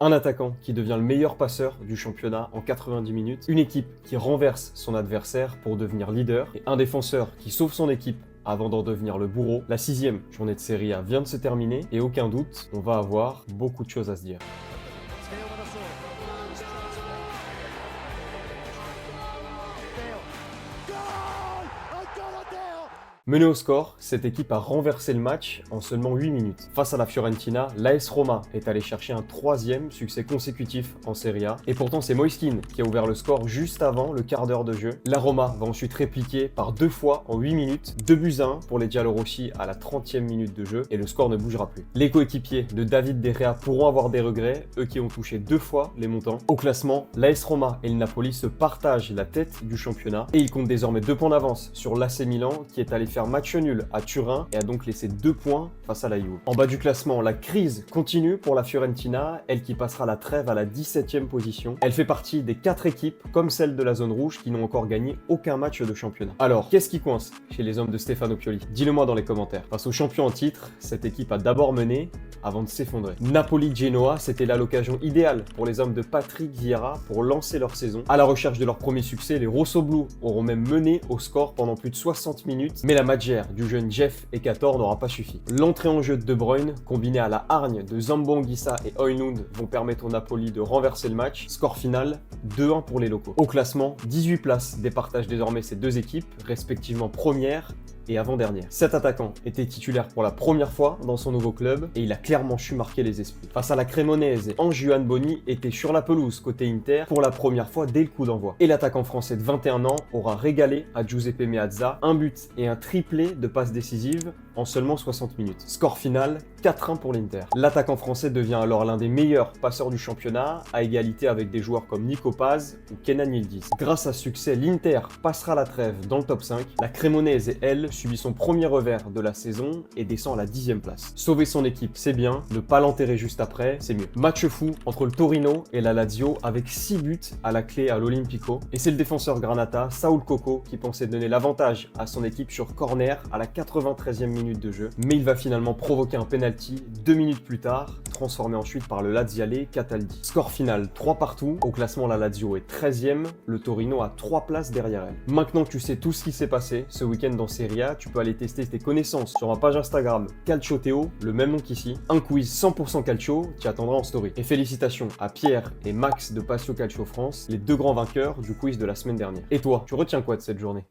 Un attaquant qui devient le meilleur passeur du championnat en 90 minutes, une équipe qui renverse son adversaire pour devenir leader, et un défenseur qui sauve son équipe avant d'en devenir le bourreau. La 6e journée de Serie A vient de se terminer et aucun doute, on va avoir beaucoup de choses à se dire. Menée au score, cette équipe a renversé le match en seulement 8 minutes. Face à la Fiorentina, l'AS Roma est allé chercher un 3e succès consécutif en Serie A. Et pourtant, c'est Moiskin qui a ouvert le score juste avant le quart d'heure de jeu. La Roma va ensuite répliquer par 2 fois en 8 minutes, 2-1 pour les Giallorossi à la 30e minute de jeu, et le score ne bougera plus. Les coéquipiers de David De Gea pourront avoir des regrets, eux qui ont touché 2 fois les montants. Au classement, l'AS Roma et le Napoli se partagent la tête du championnat, et ils comptent désormais 2 points d'avance sur l'AC Milan qui est allé faire match nul à Turin et a donc laissé 2 points face à la Juve. En bas du classement, la crise continue pour la Fiorentina, elle qui passera la trêve à la 17e position. Elle fait partie des 4 équipes, comme celle de la zone rouge, qui n'ont encore gagné aucun match de championnat. Alors, qu'est-ce qui coince chez les hommes de Stefano Pioli? Dis-le moi dans les commentaires. Face au champion en titre, cette équipe a d'abord mené avant de s'effondrer. Napoli-Genoa, c'était là l'occasion idéale pour les hommes de Patrick Vieira pour lancer leur saison. À la recherche de leur premier succès, les Rossoblu auront même mené au score pendant plus de 60 minutes, mais la Magère du jeune Jeff Ekator n'aura pas suffi. L'entrée en jeu de De Bruyne, combinée à la hargne de Zambo-Anguissa et Højlund, vont permettre au Napoli de renverser le match. Score final, 2-1 pour les locaux. Au classement, 18 places départagent désormais ces deux équipes, respectivement première et avant-dernière. Cet attaquant était titulaire pour la première fois dans son nouveau club et il a clairement su marquer les esprits. Face à la Cremonese, Ange Boni était sur la pelouse côté Inter pour la première fois dès le coup d'envoi. Et l'attaquant français de 21 ans aura régalé à Giuseppe Meazza, un but et un triplé de passes décisives en seulement 60 minutes. Score final, 4-1 pour l'Inter. L'attaquant français devient alors l'un des meilleurs passeurs du championnat, à égalité avec des joueurs comme Nico Paz ou Kenan Yildiz. Grâce à ce succès, l'Inter passera la trêve dans le top 5. La Cremonese, elle, subit son premier revers de la saison et descend à la 10e place. Sauver son équipe, c'est bien, ne pas l'enterrer juste après, c'est mieux. Match fou entre le Torino et la Lazio avec 6 buts à la clé à l'Olimpico. Et c'est le défenseur Granata, Saúl Coco, qui pensait donner l'avantage à son équipe sur corner à la 93e minute de jeu. Mais il va finalement provoquer un penalty 2 minutes plus tard, transformé ensuite par le Laziale Cataldi. Score final 3 partout. Au classement, la Lazio est 13e, le Torino a 3 places derrière elle. Maintenant que tu sais tout ce qui s'est passé ce week-end dans Serie A, tu peux aller tester tes connaissances sur ma page Instagram Calcio Théo, le même nom qu'ici. Un quiz 100% calcio, tu attendras en story. Et félicitations à Pierre et Max de Passio Calcio France, les 2 grands vainqueurs du quiz de la semaine dernière. Et toi, tu retiens quoi de cette journée?